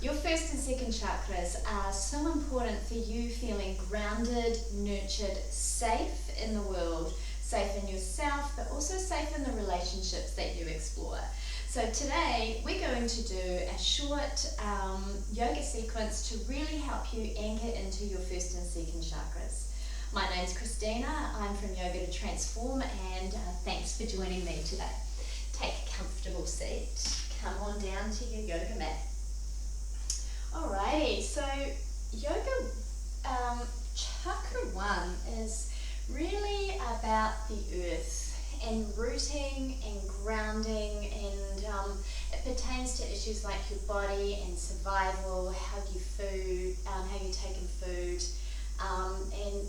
Your first and second chakras are so important for you feeling grounded, nurtured, safe in the world, safe in yourself, but also safe in the relationships that you explore. So today we're going to do a short yoga sequence to really help you anchor into your first and second chakras. My name's Christina, I'm from Yoga to Transform, and thanks for joining me today. Take a comfortable seat, come on down to your yoga mat. Alrighty, so yoga chakra 1 is really about the earth and rooting and grounding, and it pertains to issues like your body and survival, how you take in food,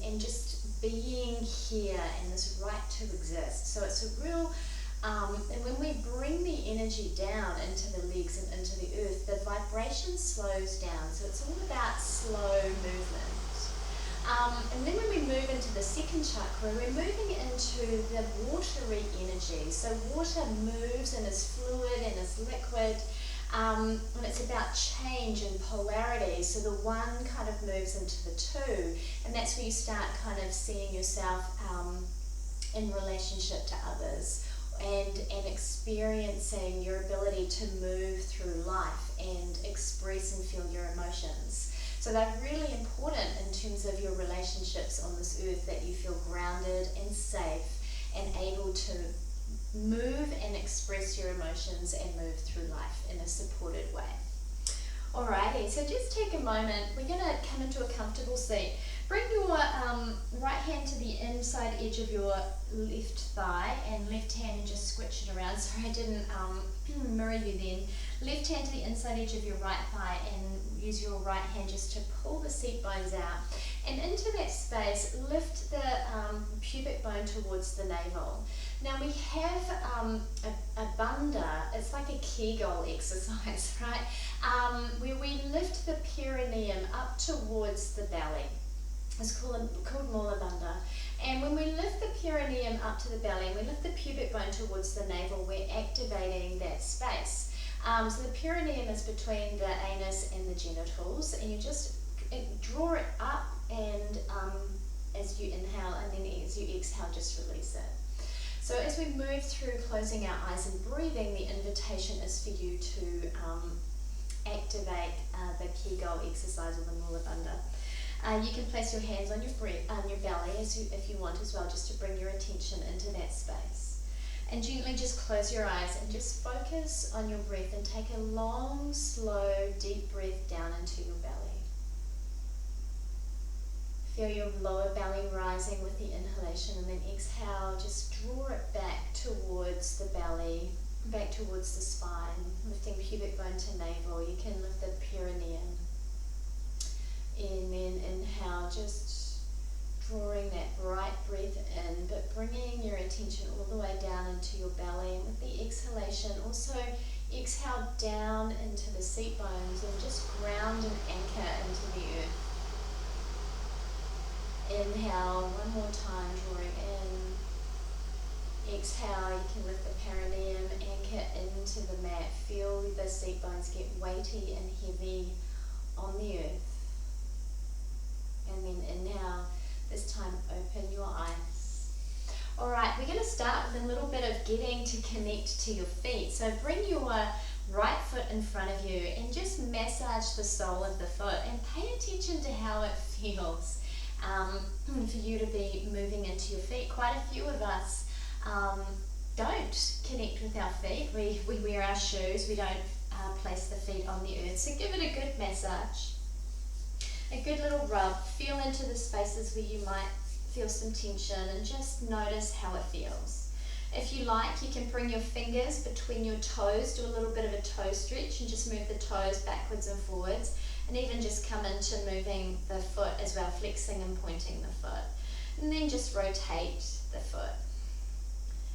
and just being here and this right to exist. So it's a real and when we bring the energy down into the legs and into the earth, the vibration slows down. So it's all about slow movement. And then when we move into the second chakra, we're moving into the watery energy. So water moves and is fluid and is liquid. And it's about change and polarity. So the one kind of moves into the two. And that's where you start kind of seeing yourself in relationship to others. And experiencing your ability to move through life and express and feel your emotions. So they're really important in terms of your relationships on this earth, that you feel grounded and safe and able to move and express your emotions and move through life in a supported way. Alrighty, so just take a moment. We're going to come into a comfortable seat. Bring your right hand to the inside edge of your left thigh and left hand, and just switch it around. Sorry, I didn't mirror you then. Left hand to the inside edge of your right thigh, and use your right hand just to pull the seat bones out. And into that space, lift the pubic bone towards the navel. Now we have a bandha. It's like a Kegel exercise, right? Where we lift the perineum up towards the belly. It's called Muladhara. And when we lift the perineum up to the belly and we lift the pubic bone towards the navel, we're activating that space. So the perineum is between the anus and the genitals, and you just draw it up, and as you inhale, and then as you exhale, just release it. So as we move through closing our eyes and breathing, the invitation is for you to activate the Kegel exercise or the Muladhara. You can place your hands on your belly if you want as well, just to bring your attention into that space. And gently just close your eyes and just focus on your breath, and take a long, slow, deep breath down into your belly. Feel your lower belly rising with the inhalation, and then exhale, just draw it back towards the belly, back towards the spine, lifting pubic bone to navel. You can lift the perineum. And then inhale, just drawing that bright breath in, but bringing your attention all the way down into your belly. And with the exhalation, also exhale down into the seat bones, and just ground and anchor into the earth. Inhale, one more time, drawing in. Exhale, you can lift the perineum, anchor into the mat. Feel the seat bones get weighty and heavy on the earth. And then inhale, this time open your eyes. Alright, we're going to start with a little bit of getting to connect to your feet. So bring your right foot in front of you and just massage the sole of the foot, and pay attention to how it feels for you to be moving into your feet. Quite a few of us don't connect with our feet. We wear our shoes, we don't place the feet on the earth. So give it a good massage. A good little rub. Feel into the spaces where you might feel some tension, and just notice how it feels. If you like, you can bring your fingers between your toes, do a little bit of a toe stretch, and just move the toes backwards and forwards, and even just come into moving the foot as well, flexing and pointing the foot. And then just rotate the foot,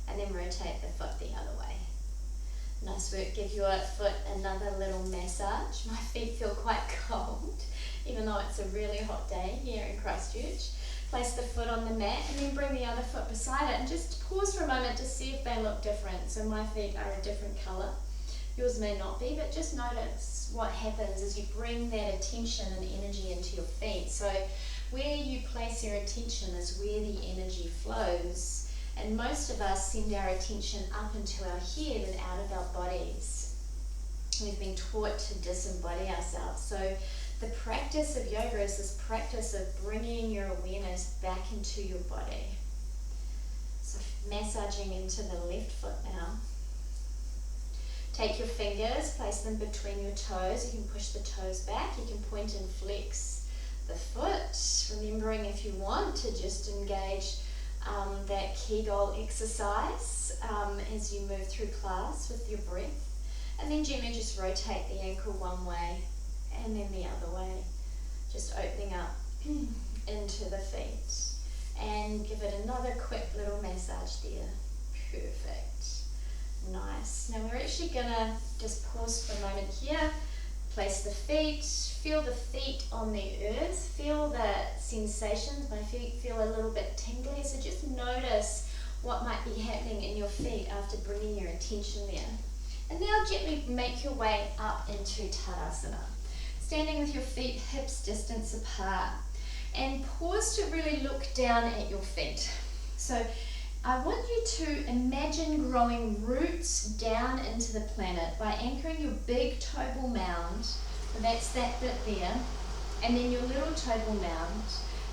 and then rotate the foot the other way. Nice work. Give your foot another little massage. My feet feel quite cold, even though it's a really hot day here in Christchurch. Place the foot on the mat, and then bring the other foot beside it, and just pause for a moment to see if they look different. So my feet are a different colour Yours may not be, but just notice what happens as you bring that attention and energy into your feet. So where you place your attention is where the energy flows. And most of us send our attention up into our head and out of our bodies. We've been taught to disembody ourselves. So the practice of yoga is this practice of bringing your awareness back into your body. So massaging into the left foot now. Take your fingers, place them between your toes. You can push the toes back. You can point and flex the foot. Remembering, if you want, to just engage that Kegel exercise as you move through class with your breath. And then gently just rotate the ankle one way and then the other way. Just opening up into the feet. And give it another quick little massage there. Perfect. Nice. Now we're actually going to just pause for a moment here. Place the feet. Feel the feet on the earth. Feel the sensations. My feet feel a little bit tingly. So just notice what might be happening in your feet after bringing your attention there. And now gently make your way up into Tadasana. Standing with your feet hips distance apart. And pause to really look down at your feet. So I want you to imagine growing roots down into the planet by anchoring your big toe ball mound, and that's that bit there, and then your little toe ball mound,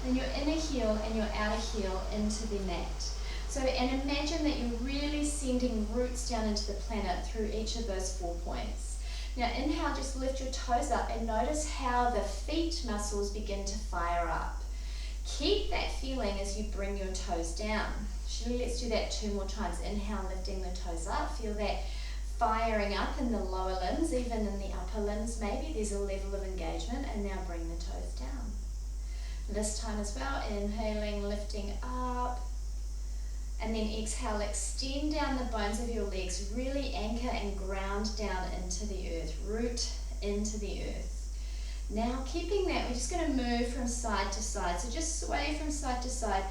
then your inner heel and your outer heel into the mat. So, and imagine that you're really sending roots down into the planet through each of those 4 points. Now inhale, just lift your toes up and notice how the feet muscles begin to fire up. Keep that feeling as you bring your toes down. Let's do that 2 more times. Inhale, lifting the toes up. Feel that firing up in the lower limbs, even in the upper limbs maybe. There's a level of engagement. And now bring the toes down. This time as well, inhaling, lifting up. And then exhale, extend down the bones of your legs. Really anchor and ground down into the earth. Root into the earth. Now keeping that, we're just going to move from side to side. So just sway from side to side.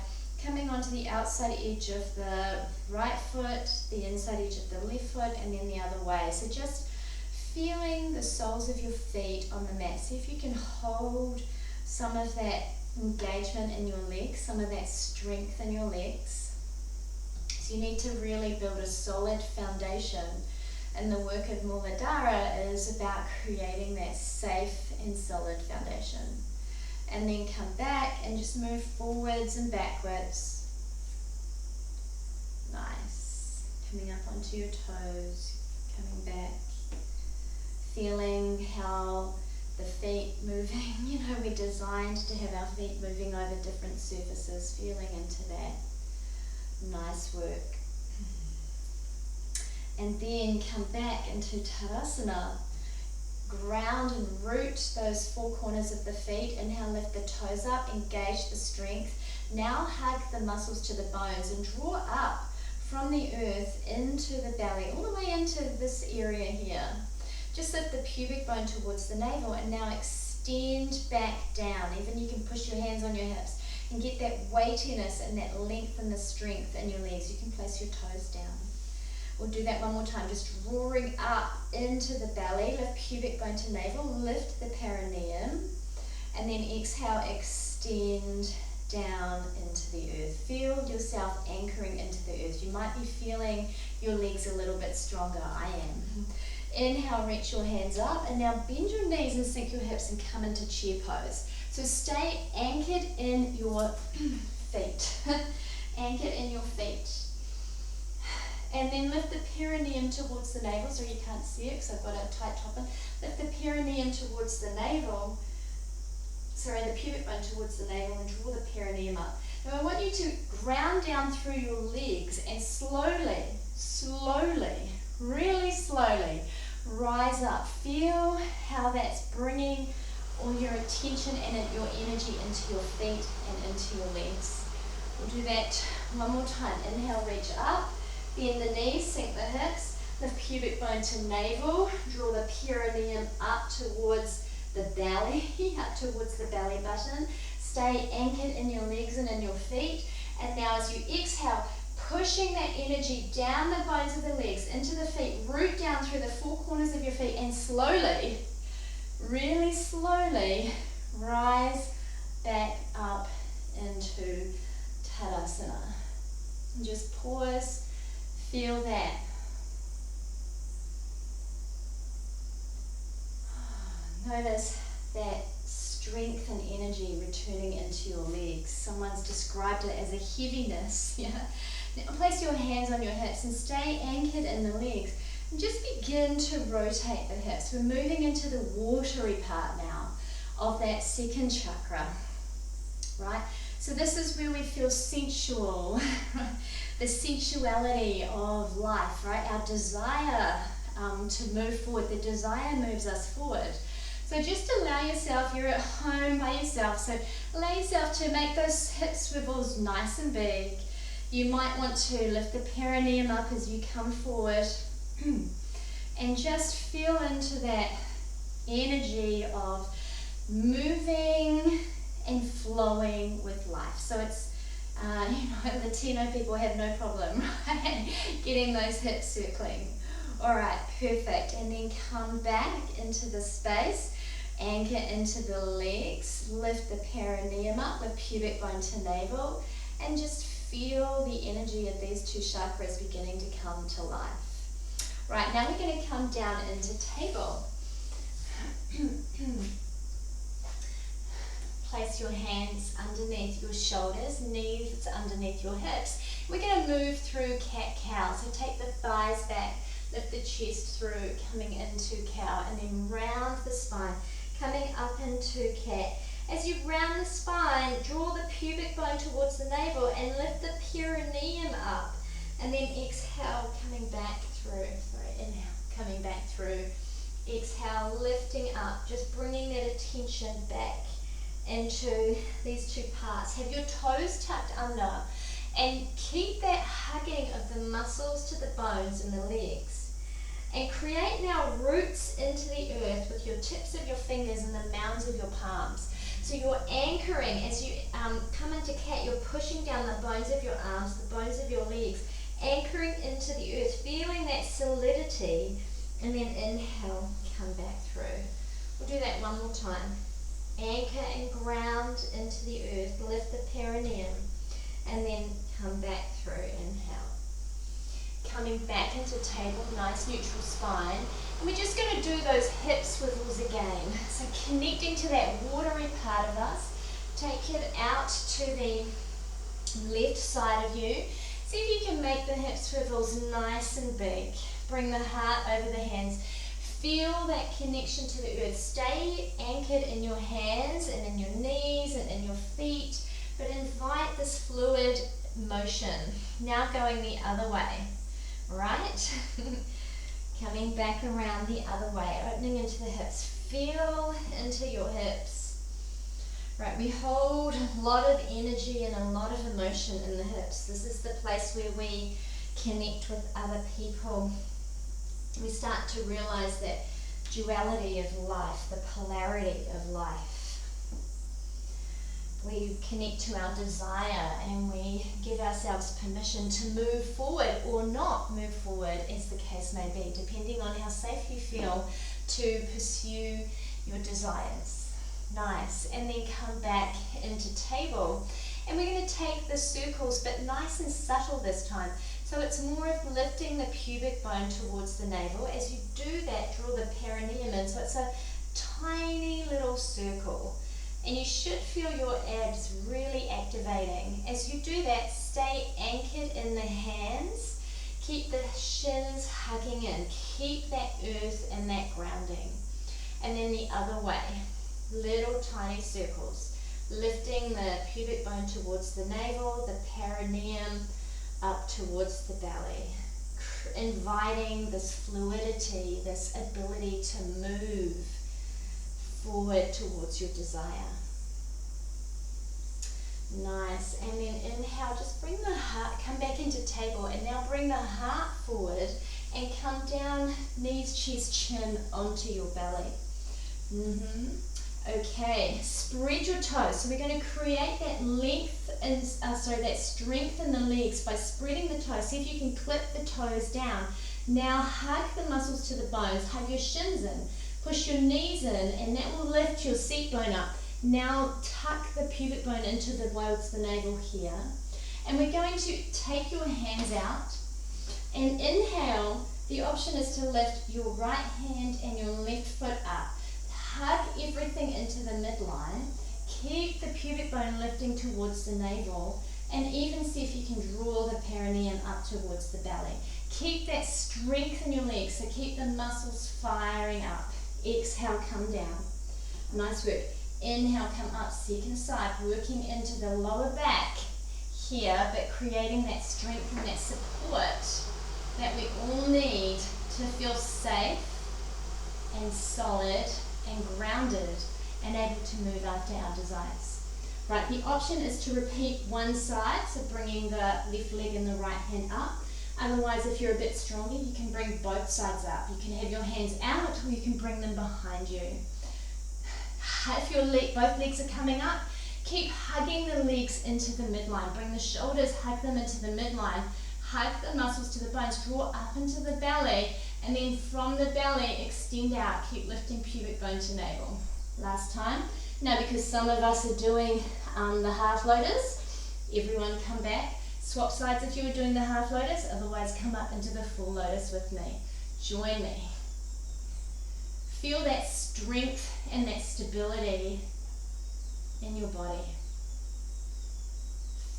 Coming onto the outside edge of the right foot, the inside edge of the left foot, and then the other way. So just feeling the soles of your feet on the mat. See if you can hold some of that engagement in your legs, some of that strength in your legs. So you need to really build a solid foundation. And the work of Muladhara is about creating that safe and solid foundation. And then come back and just move forwards and backwards. Nice. Coming up onto your toes, coming back. Feeling how the feet moving, we're designed to have our feet moving over different surfaces, feeling into that. Nice work. And then come back into Tadasana. Ground and root those 4 corners of the feet. Inhale, lift the toes up, engage the strength. Now hug the muscles to the bones and draw up from the earth into the belly, all the way into this area here. Just lift the pubic bone towards the navel and now extend back down. Even you can push your hands on your hips and get that weightiness and that length and the strength in your legs. You can place your toes down. We'll do that one more time, just drawing up into the belly, lift pubic bone to navel, lift the perineum, and then exhale, extend down into the earth. Feel yourself anchoring into the earth. You might be feeling your legs a little bit stronger. I am. Inhale, reach your hands up, and now bend your knees and sink your hips and come into chair pose. So stay anchored in your feet. Anchored in your feet. And then lift the perineum towards the navel, so you can't see it because I've got a tight top on. Lift the perineum towards the navel, the pubic bone towards the navel, and draw the perineum up. Now I want you to ground down through your legs and slowly, really slowly, rise up. Feel how that's bringing all your attention and your energy into your feet and into your legs. We'll do that one more time. Inhale, reach up. Bend the knees, sink the hips, lift pubic bone to navel, draw the perineum up towards the belly, up towards the belly button. Stay anchored in your legs and in your feet. And now as you exhale, pushing that energy down the bones of the legs, into the feet, root down through the four corners of your feet, and slowly, really slowly, rise back up into Tadasana. And just pause, feel that. Notice that strength and energy returning into your legs. Someone's described it as a heaviness. Yeah. Now place your hands on your hips and stay anchored in the legs. And just begin to rotate the hips. We're moving into the watery part now of that second chakra. Right? So this is where we feel sensual, the sensuality of life, right? Our desire to move forward. The desire moves us forward. So just allow yourself, you're at home by yourself, so allow yourself to make those hip swivels nice and big. You might want to lift the perineum up as you come forward and just feel into that energy of moving and flowing with life. So it's, Latino people have no problem, right? Getting those hips circling. All right, perfect. And then come back into the space. Anchor into the legs, lift the perineum up, the pubic bone to navel, and just feel the energy of these two chakras beginning to come to life. Right, now we're going to come down into table. Place your hands underneath your shoulders, knees underneath your hips. We're going to move through cat-cow, so take the thighs back, lift the chest through, coming into cow, and then round the spine. Coming up into cat. As you round the spine, draw the pubic bone towards the navel and lift the perineum up. And then exhale, coming back through. Sorry, inhale, coming back through. Exhale, lifting up, just bringing that attention back into these two parts. Have your toes tucked under and keep that hugging of the muscles to the bones in the legs. And create now roots into the earth with your tips of your fingers and the mounds of your palms. So you're anchoring as you come into cat, you're pushing down the bones of your arms, the bones of your legs, anchoring into the earth, feeling that solidity, and then inhale, come back through. We'll do that one more time. Anchor and ground into the earth, lift the perineum, and then come back through, inhale. Coming back into table, nice neutral spine. And we're just going to do those hip swivels again. So connecting to that watery part of us, take it out to the left side of you. See if you can make the hip swivels nice and big. Bring the heart over the hands. Feel that connection to the earth. Stay anchored in your hands and in your knees and in your feet, but invite this fluid motion. Now going the other way. Right? Coming back around the other way, opening into the hips. Feel into your hips. Right, we hold a lot of energy and a lot of emotion in the hips. This is the place where we connect with other people. We start to realize that duality of life, the polarity of life. We connect to our desire and we give ourselves permission to move forward or not move forward, as the case may be, depending on how safe you feel to pursue your desires. Nice. And then come back into table. And we're going to take the circles, but nice and subtle this time. So it's more of lifting the pubic bone towards the navel. As you do that, draw the perineum in. So it's a tiny little circle. And you should feel your abs really activating. As you do that, stay anchored in the hands. Keep the shins hugging in. Keep that earth and that grounding. And then the other way, little tiny circles. Lifting the pubic bone towards the navel, the perineum up towards the belly. Inviting this fluidity, this ability to move forward towards your desire. Nice. And then inhale, just bring the heart, come back into table, and now bring the heart forward and come down, knees, chest, chin onto your belly. Okay, spread your toes. So we're going to create that length and that strength in the legs by spreading the toes. See if you can clip the toes down. Now hug the muscles to the bones. Hug your shins in. Push your knees in, and that will lift your seat bone up. Now tuck the pubic bone into the navel here. And we're going to take your hands out and inhale. The option is to lift your right hand and your left foot up. Hug everything into the midline. Keep the pubic bone lifting towards the navel, and even see if you can draw the perineum up towards the belly. Keep that strength in your legs, so keep the muscles firing up. Exhale, come down. Nice work. Inhale, come up, second side, working into the lower back here, but creating that strength and that support that we all need to feel safe and solid and grounded and able to move after our desires. Right, the option is to repeat one side, so bringing the left leg and the right hand up. Otherwise, if you're a bit stronger, you can bring both sides up. You can have your hands out, or you can bring them behind you. If your both legs are coming up, keep hugging the legs into the midline. Bring the shoulders, hug them into the midline. Hug the muscles to the bones, draw up into the belly, and then from the belly, extend out. Keep lifting pubic bone to navel. Last time. Now, because some of us are doing the half lotus, everyone come back. Swap sides if you were doing the half lotus, otherwise come up into the full lotus with me. Join me. Feel that strength and that stability in your body.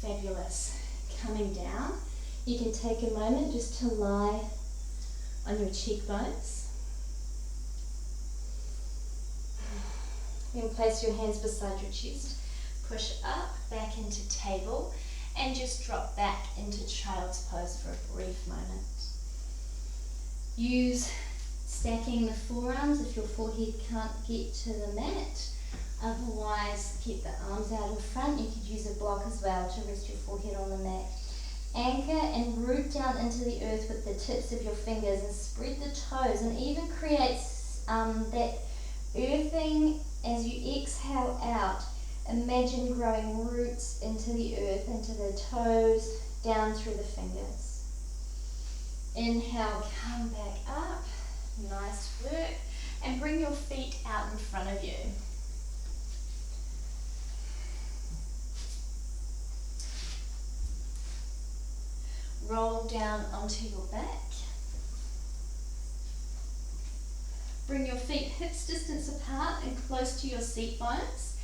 Fabulous. Coming down. You can take a moment just to lie on your cheekbones. Then place your hands beside your chest. Push up, back into table, and just drop back into child's pose for a brief moment. Use stacking the forearms if your forehead can't get to the mat. Otherwise, keep the arms out in front. You could use a block as well to rest your forehead on the mat. Anchor and root down into the earth with the tips of your fingers and spread the toes, and even create that earthing as you exhale out. Imagine growing roots into the earth, into the toes, down through the fingers. Inhale, come back up. Nice work. And bring your feet out in front of you. Roll down onto your back. Bring your feet hips distance apart and close to your seat bones.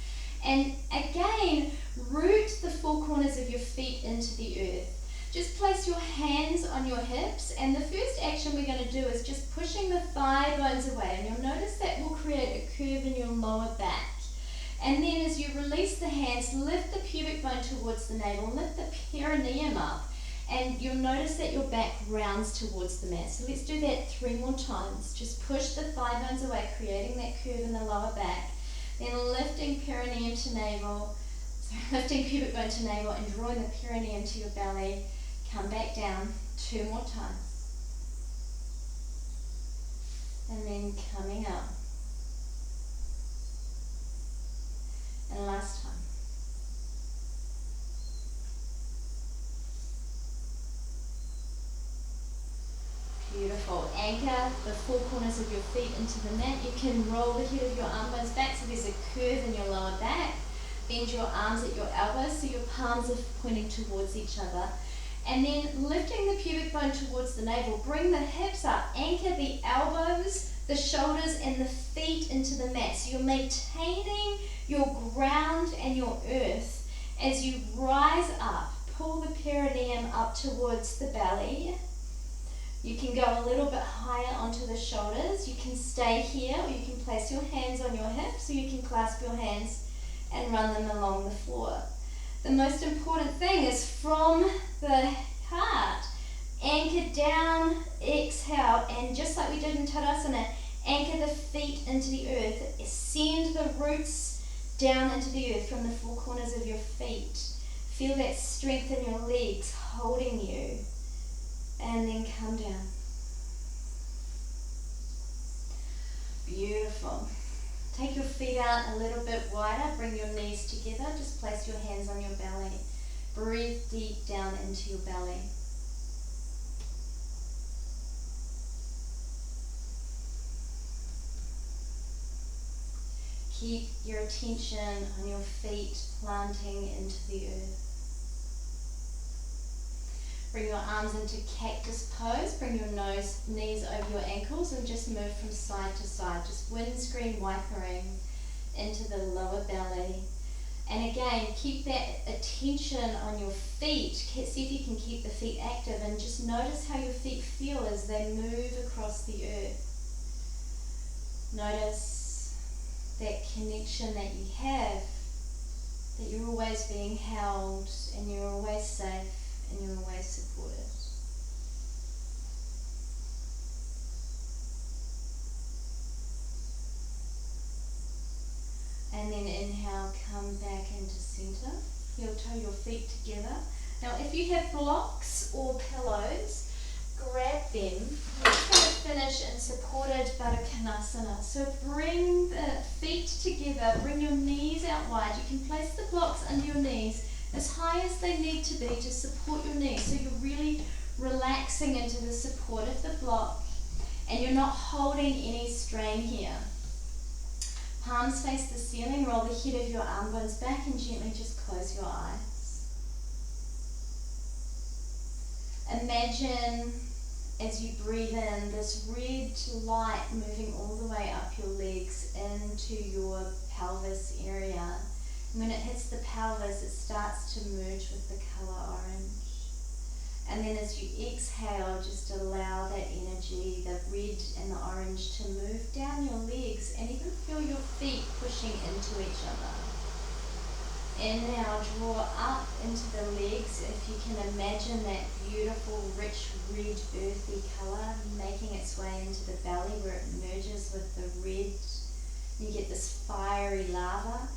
And again, root the four corners of your feet into the earth. Just place your hands on your hips, and the first action we're going to do is just pushing the thigh bones away, and you'll notice that will create a curve in your lower back. And then as you release the hands, lift the pubic bone towards the navel, lift the perineum up, and you'll notice that your back rounds towards the mat. So let's do that 3 more times. Just push the thigh bones away, creating that curve in the lower back. Then lifting perineum to navel, lifting pubic bone to navel and drawing the perineum to your belly. Come back down 2 more times. And then coming up. And last time. Beautiful. Anchor the 4 corners of your feet into the mat. You can roll the head of your arm bones back so there's a curve in your lower back. Bend your arms at your elbows so your palms are pointing towards each other. And then lifting the pubic bone towards the navel. Bring the hips up. Anchor the elbows, the shoulders, and the feet into the mat. So you're maintaining your ground and your earth as you rise up. Pull the perineum up towards the belly. You can go a little bit higher onto the shoulders. You can stay here, or you can place your hands on your hips, or you can clasp your hands and run them along the floor. The most important thing is from the heart, anchor down, exhale, and just like we did in Tadasana, anchor the feet into the earth. Send the roots down into the earth from the 4 corners of your feet. Feel that strength in your legs holding you. And then come down. Beautiful. Take your feet out a little bit wider, bring your knees together, just place your hands on your belly. Breathe deep down into your belly. Keep your attention on your feet planting into the earth. Bring your arms into cactus pose, bring your knees over your ankles and just move from side to side, just windscreen wipering into the lower belly. And again, keep that attention on your feet. See if you can keep the feet active and just notice how your feet feel as they move across the earth. Notice that connection that you have, that you're always being held and you're always safe and you're always supported. And then inhale, come back into center. Heel toe your feet together. Now if you have blocks or pillows, grab them. We're just going to finish in supported Baddha Konasana. So bring the feet together, bring your knees out wide. You can place the blocks under your knees as high as they need to be to support your knees. So you're really relaxing into the support of the block and you're not holding any strain here. Palms face the ceiling, roll the head of your arm bones back and gently just close your eyes. Imagine as you breathe in this red light moving all the way up your legs into your pelvis area. And when it hits the pelvis, it starts to merge with the colour orange. And then as you exhale, just allow that energy, the red and the orange, to move down your legs and even feel your feet pushing into each other. Inhale, draw up into the legs. If you can imagine that beautiful, rich, red, earthy colour making its way into the belly where it merges with the red. You get this fiery lava.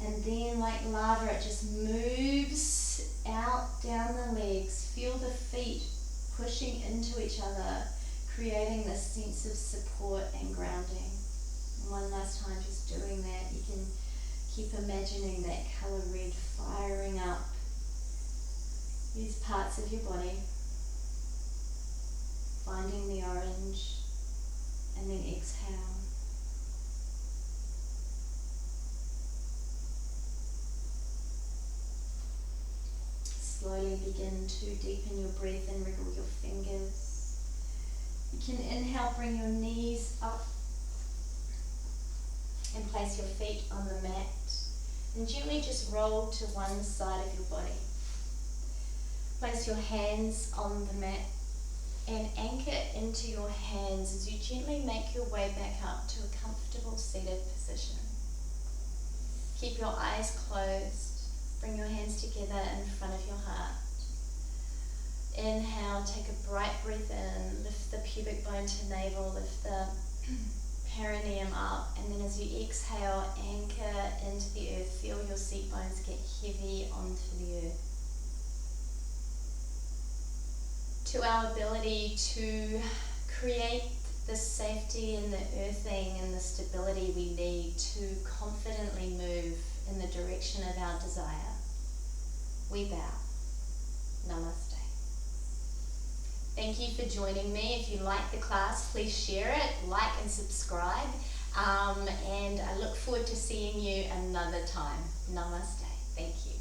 And then like lava, it just moves out down the legs. Feel the feet pushing into each other, creating this sense of support and grounding. And one last time, just doing that, you can keep imagining that colour red firing up these parts of your body, finding the orange, and then exhale. Slowly begin to deepen your breath and wriggle your fingers. You can inhale, bring your knees up and place your feet on the mat and gently just roll to one side of your body. Place your hands on the mat and anchor into your hands as you gently make your way back up to a comfortable seated position. Keep your eyes closed. Bring your hands together in front of your heart. Inhale, take a bright breath in, lift the pubic bone to navel, lift the perineum up, and then as you exhale, anchor into the earth. Feel your seat bones get heavy onto the earth. To our ability to create the safety and the earthing and the stability we need to confidently move in the direction of our desire, we bow. Namaste. Thank you for joining me. If you like the class, please share it, like and subscribe. And I look forward to seeing you another time. Namaste. Thank you.